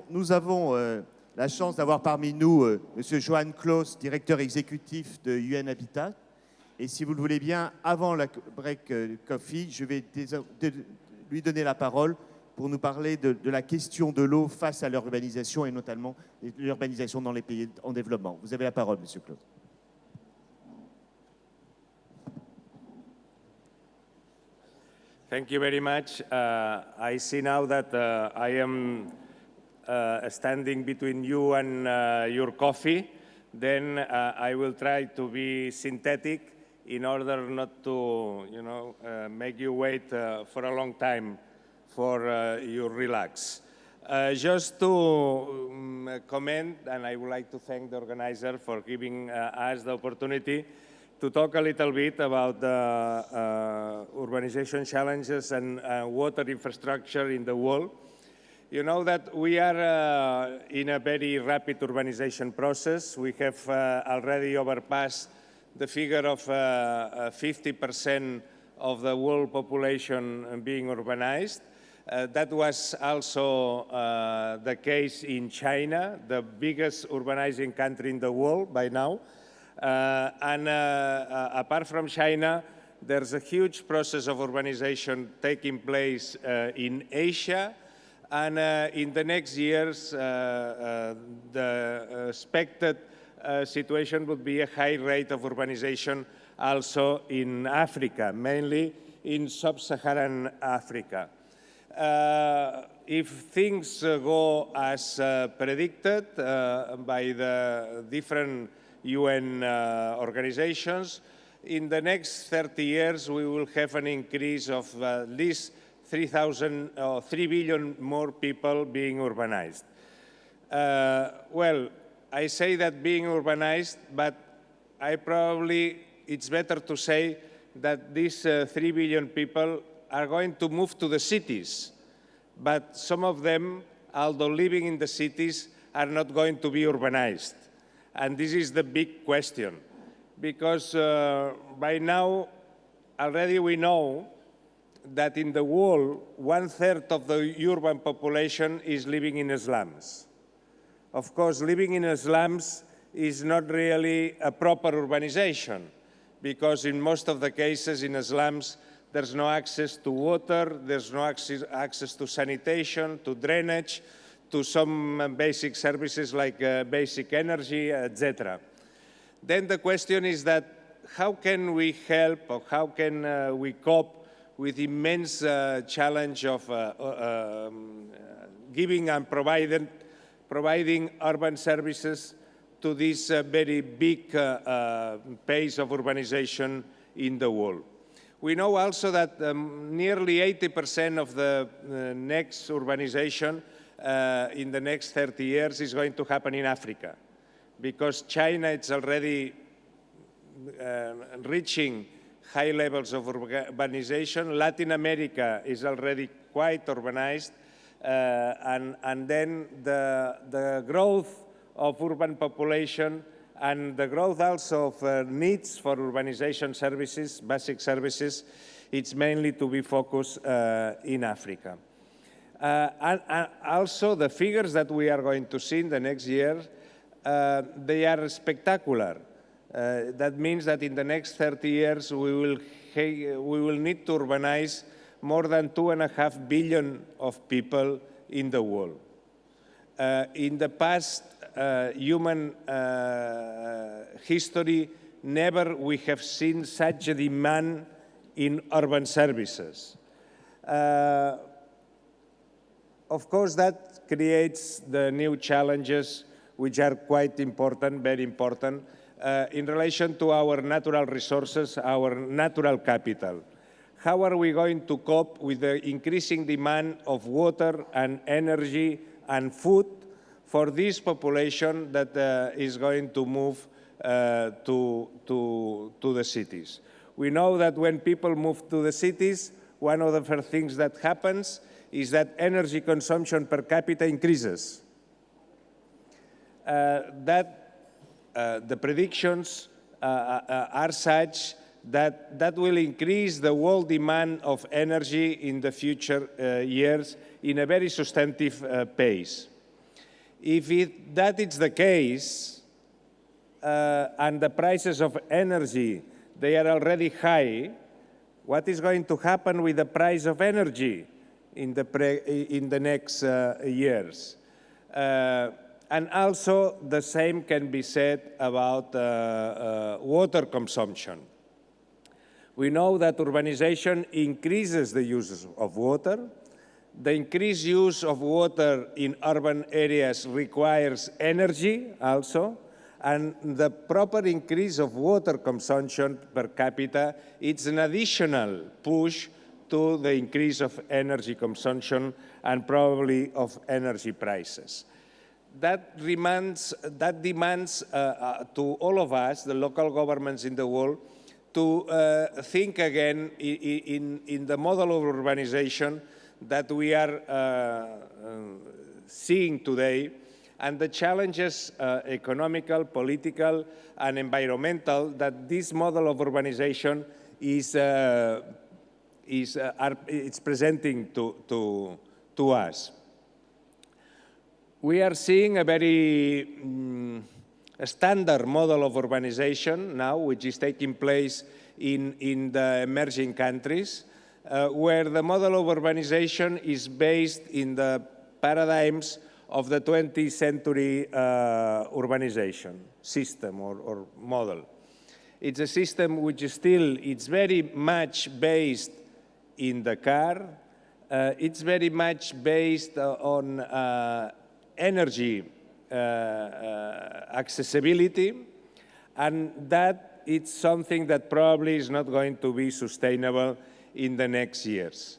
Nous avons la chance d'avoir parmi nous Monsieur Joan Clos, directeur exécutif de UN Habitat. Et si vous le voulez bien, avant la break coffee, je vais lui donner la parole pour nous parler de la question de l'eau face à l'urbanisation et notamment l'urbanisation dans les pays en développement. Vous avez la parole, Monsieur Clos. Thank you very much. I see now that I am standing between you and your coffee. Then I will try to be synthetic in order not to, make you wait for a long time for your relax. Just to comment, and I would like to thank the organizer for giving us the opportunity to talk a little bit about the urbanization challenges and water infrastructure in the world. You know that we are in a very rapid urbanization process. We have already overpassed the figure of 50% of the world population being urbanized. That was also the case in China, the biggest urbanizing country in the world by now. Apart from China, there's a huge process of urbanization taking place in Asia. And in the next years, the expected situation would be a high rate of urbanization also in Africa, mainly in sub-Saharan Africa. If things go as predicted by the different UN organizations, in the next 30 years, we will have an increase of at least 3 billion more people being urbanized. Well, I say that being urbanized, but it's better to say that these 3 billion people are going to move to the cities, but some of them, although living in the cities, are not going to be urbanized. And this is the big question, because by now, already we know that in the world, 1/3 of the urban population is living in slums. Of course, living in slums is not really a proper urbanization, because in most of the cases in slums, there's no access to water, there's no access to sanitation, to drainage, to some basic services like basic energy, etc. Then the question is that how can we help or how can we cope with the immense challenge of giving and providing urban services to this very big pace of urbanization in the world. We know also that nearly 80% of the next urbanization in the next 30 years is going to happen in Africa, because China is already reaching high levels of urbanization. Latin America is already quite urbanized, and then the growth of urban population and the growth also of needs for urbanization services, basic services, it's mainly to be focused in Africa. And also the figures that we are going to see in the next year, they are spectacular. That means that in the next 30 years, we will need to urbanize more than 2.5 billion of people in the world. In the past human history, never we have seen such a demand in urban services. Of course, that creates the new challenges, which are quite important, very important, in relation to our natural resources, our natural capital. How are we going to cope with the increasing demand of water and energy and food for this population that is going to move to the cities? We know that when people move to the cities, one of the first things that happens is that energy consumption per capita increases. The predictions are such that will increase the world demand of energy in the future years in a very substantive pace. If that is the case, and the prices of energy, they are already high, what is going to happen with the price of energy in the next years? And also the same can be said about water consumption. We know that urbanization increases the use of water. The increased use of water in urban areas requires energy also, and the proper increase of water consumption per capita, it's an additional push to the increase of energy consumption and probably of energy prices. That demands to all of us, the local governments in the world, to think again in the model of urbanization that we are seeing today, and the challenges, economical, political, and environmental, that this model of urbanization is presenting to us. We are seeing a very standard model of urbanization now, which is taking place in the emerging countries, where the model of urbanization is based in the paradigms of the 20th century urbanization system or model. It's a system which is still, it's very much based in the car. It's very much based on energy accessibility, and that it's something that probably is not going to be sustainable in the next years.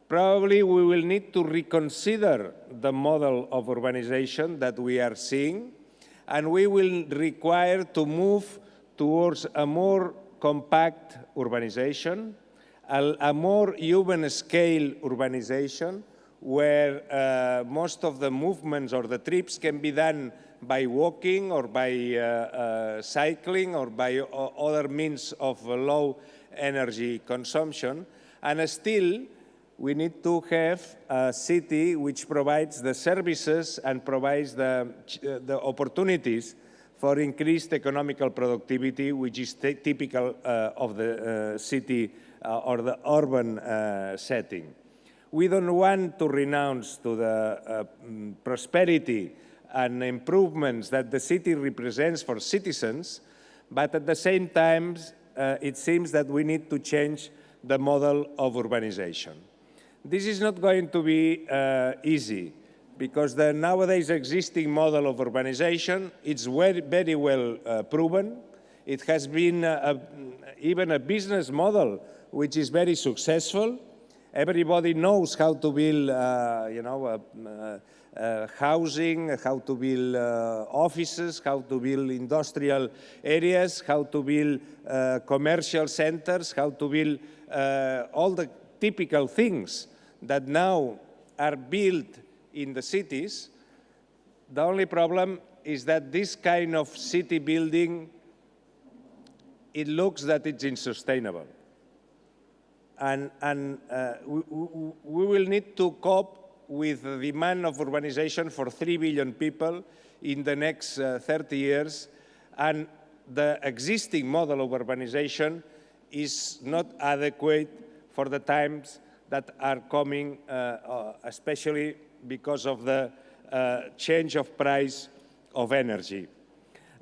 Probably we will need to reconsider the model of urbanization that we are seeing, and we will require to move towards a more compact urbanization, a more human scale urbanization, where most of the movements or the trips can be done by walking or by cycling or by other means of low energy consumption. And still, we need to have a city which provides the services and provides the opportunities for increased economical productivity, which is typical of the city or the urban setting. We don't want to renounce to the prosperity and improvements that the city represents for citizens, but at the same time, it seems that we need to change the model of urbanization. This is not going to be easy, because the nowadays existing model of urbanization is very well proven. It has been even a business model which is very successful. Everybody knows how to build, housing, how to build offices, how to build industrial areas, how to build commercial centers, how to build all the typical things that now are built in the cities. The only problem is that this kind of city building, it looks that it's unsustainable. And we will need to cope with the demand of urbanization for 3 billion people in the next 30 years, and the existing model of urbanization is not adequate for the times that are coming, especially because of the change of price of energy.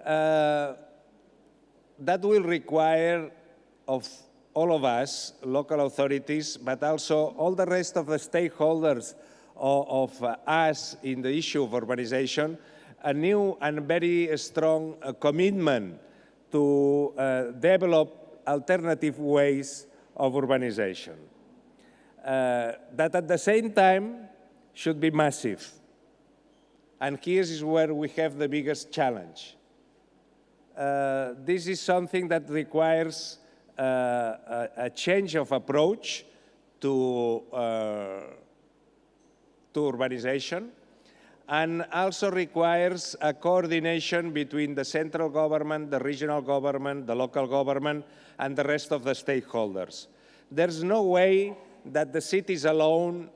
That will require of all of us, local authorities, but also all the rest of the stakeholders of us in the issue of urbanization, a new and very strong commitment to develop alternative ways of urbanization. That at the same time should be massive. And here is where we have the biggest challenge. This is something that requires a change of approach to urbanization. and also requires a coordination between the central government, the regional government, the local government, and the rest of the stakeholders. There's no way that the cities alone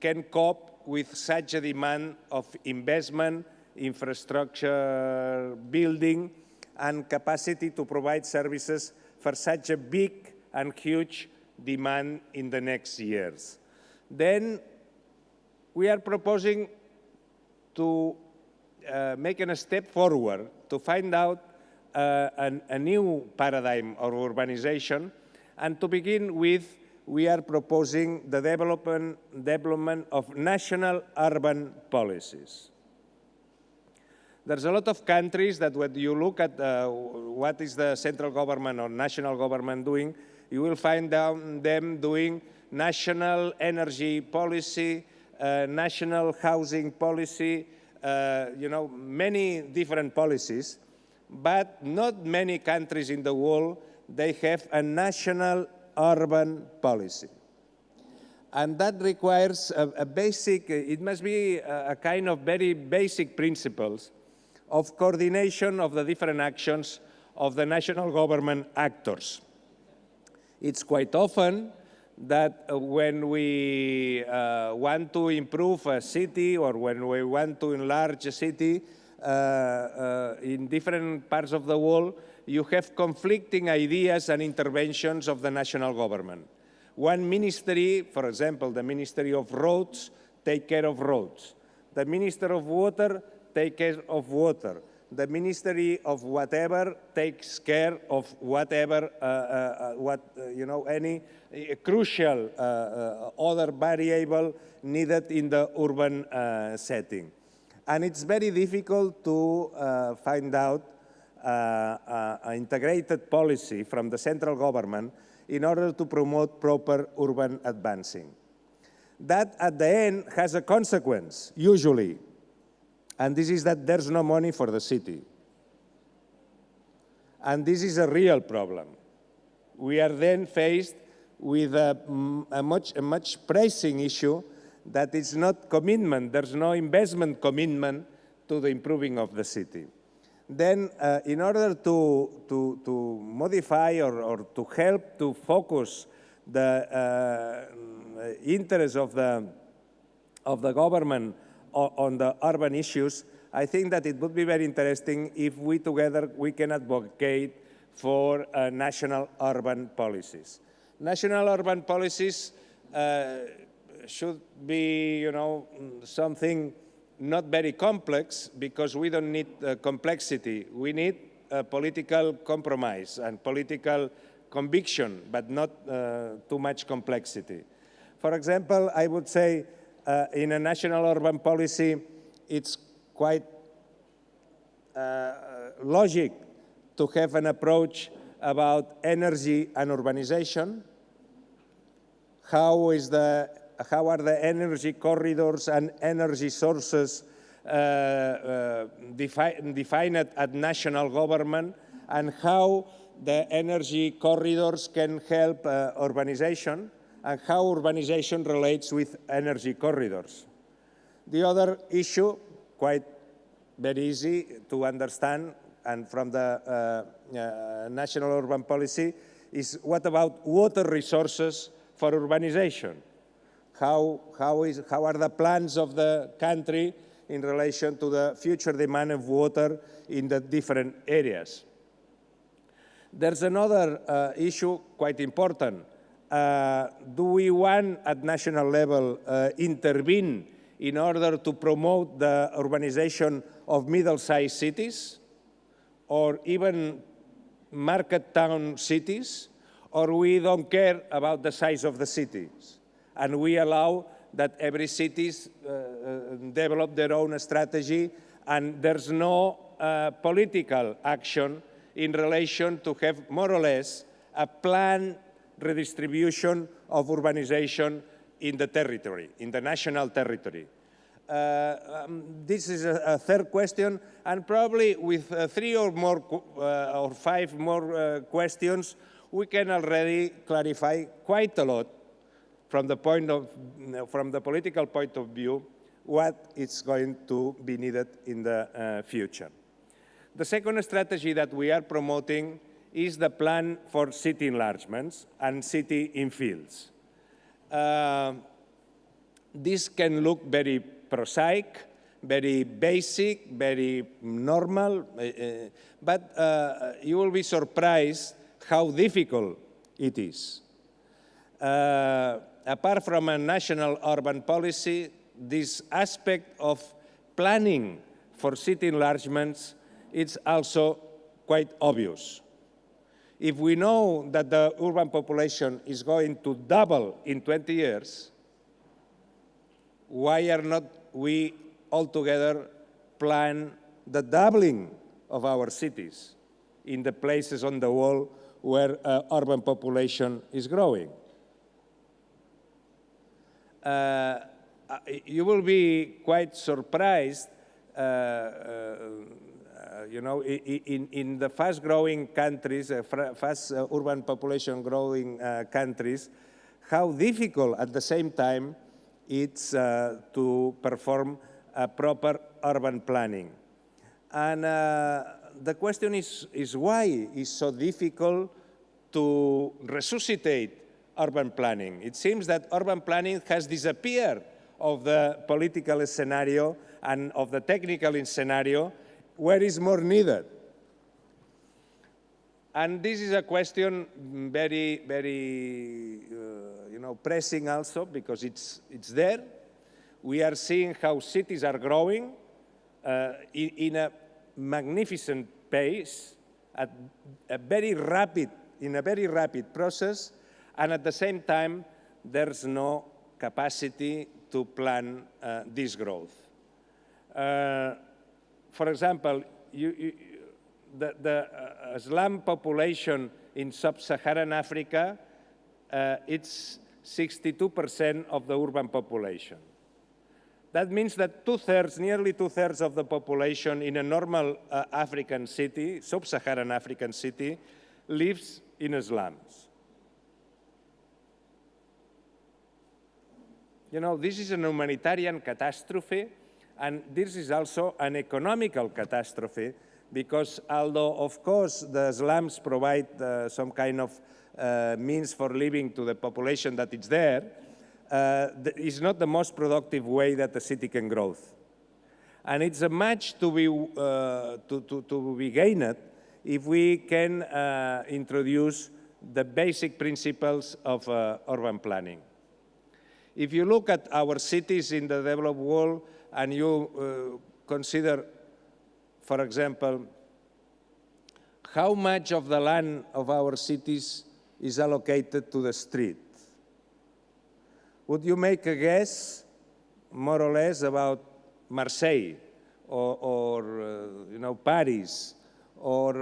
can cope with such a demand of investment, infrastructure building, and capacity to provide services for such a big and huge demand in the next years. Then we are proposing to make a step forward to find out a new paradigm of urbanization. And to begin with, we are proposing the development of national urban policies. There's a lot of countries that when you look at what is the central government or national government doing, you will find them doing national energy policy, national housing policy, many different policies, but not many countries in the world, they have a national urban policy. And that requires a basic, it must be a kind of very basic principles of coordination of the different actions of the national government actors. It's quite often that when we want to improve a city or when we want to enlarge a city in different parts of the world, you have conflicting ideas and interventions of the national government. One ministry, for example, the Ministry of Roads, take care of roads. The Minister of Water take care of water. The Ministry of whatever takes care of whatever, any crucial other variable needed in the urban setting. And it's very difficult to find out an integrated policy from the central government in order to promote proper urban advancing. That at the end has a consequence, usually, and this is that there's no money for the city. And this is a real problem. We are then faced with a much pressing issue that is not commitment, there's no investment commitment to the improving of the city. Then in order to modify or to help to focus the interest of the government on the urban issues, I think that it would be very interesting if we together we can advocate for national urban policies. National urban policies should be, something not very complex, because we don't need complexity. We need political compromise and political conviction, but not too much complexity. For example, I would say in a national urban policy, it's quite logic to have an approach about energy and urbanization. How are the energy corridors and energy sources defined at national government, and how the energy corridors can help urbanization, and how urbanization relates with energy corridors. The other issue, quite very easy to understand, and from the national urban policy, is what about water resources for urbanization? How are the plans of the country in relation to the future demand of water in the different areas? There's another issue quite important. Do we want at national level intervene in order to promote the urbanization of middle-sized cities or even market town cities, or we don't care about the size of the cities and we allow that every city develop their own strategy and there's no political action in relation to have more or less a planned redistribution of urbanization in the territory, in the national territory. This is a third question, and probably with 3 or more or 5 more questions, we can already clarify quite a lot from the political point of view what is going to be needed in the future. The second strategy that we are promoting is the plan for city enlargements and city infills. This can look very prosaic, very basic, very normal, but you will be surprised how difficult it is. Apart from a national urban policy, this aspect of planning for city enlargements is also quite obvious. If we know that the urban population is going to double in 20 years, why are not we altogether plan the doubling of our cities in the places on the world where urban population is growing? You will be quite surprised, in the fast-growing countries, fast urban population growing countries, how difficult at the same time it's to perform a proper urban planning. And the question is why it's so difficult to resuscitate urban planning. It seems that urban planning has disappeared of the political scenario and of the technical scenario where it's more needed. And this is a question very, very pressing also because it's there. We are seeing how cities are growing in a magnificent pace, in a very rapid process, and at the same time, there's no capacity to plan this growth. For example, the slum population in sub-Saharan Africa, it's 62% of the urban population. That means that nearly two-thirds of the population in a normal African city, sub-Saharan African city, lives in slums. This is a humanitarian catastrophe, and this is also an economical catastrophe, because although, of course, the slums provide some kind of means for living to the population that is there, it's not the most productive way that the city can grow. And it's a much to be gained if we can introduce the basic principles of urban planning. If you look at our cities in the developed world and you consider, for example, how much of the land of our cities is allocated to the street, would you make a guess, more or less, about Marseille or Paris, or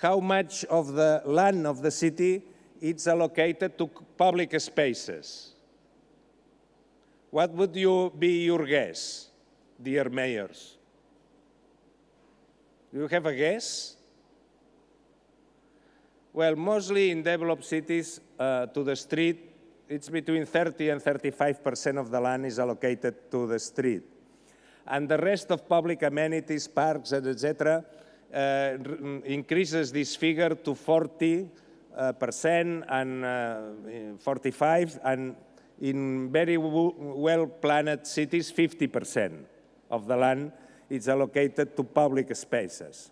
how much of the land of the city it's allocated to public spaces? What would be your guess, dear mayors? Do you have a guess? Well, mostly in developed cities, to the street, it's between 30 and 35% of the land is allocated to the street. And the rest of public amenities, parks, etc., increases this figure to 40% and 45%, and in very well-planned cities, 50% of the land is allocated to public spaces.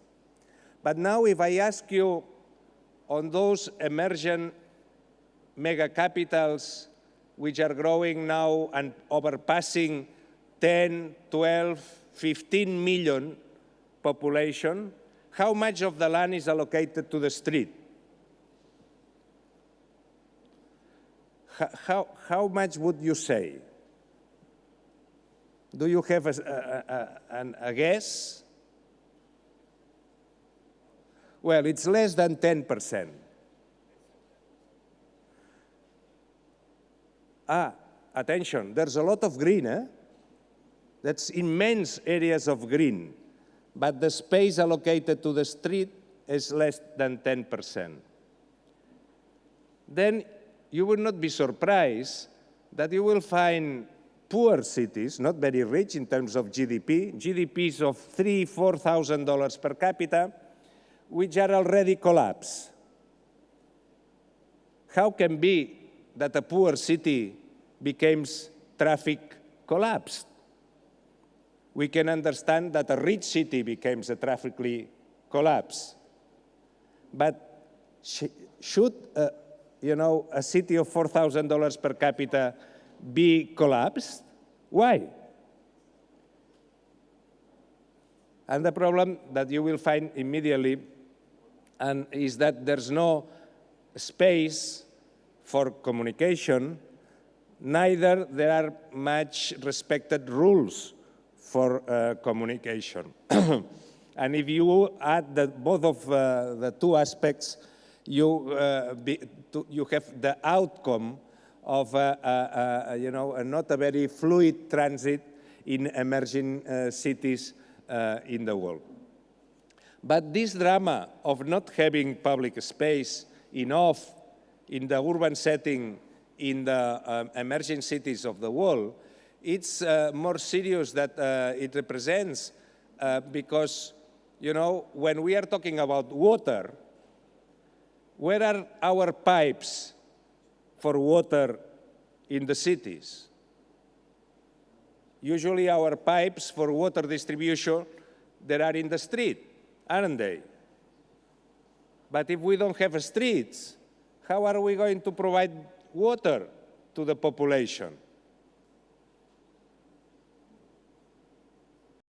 But now if I ask you, on those emergent mega capitals which are growing now and overpassing 10, 12, 15 million population, how much of the land is allocated to the street? How much would you say? Do you have a guess? Well, it's less than 10%. Attention, there's a lot of green, That's immense areas of green, but the space allocated to the street is less than 10%. Then you will not be surprised that you will find poor cities, not very rich in terms of GDP, GDPs of $3,000, $4,000 per capita, which are already collapsed. How can be that a poor city becomes traffic collapsed? We can understand that a rich city becomes a traffically collapsed. But should a city of $4,000 per capita be collapsed? Why? And the problem that you will find immediately is that there's no space for communication, neither there are much respected rules for communication. And if you add both of the two aspects, you have the outcome of not a very fluid transit in emerging cities in the world. But this drama of not having public space enough in the urban setting in the emerging cities of the world, it's more serious that it represents because, when we are talking about water, where are our pipes for water in the cities? Usually our pipes for water distribution, they are in the street, aren't they? But if we don't have streets, how are we going to provide water to the population?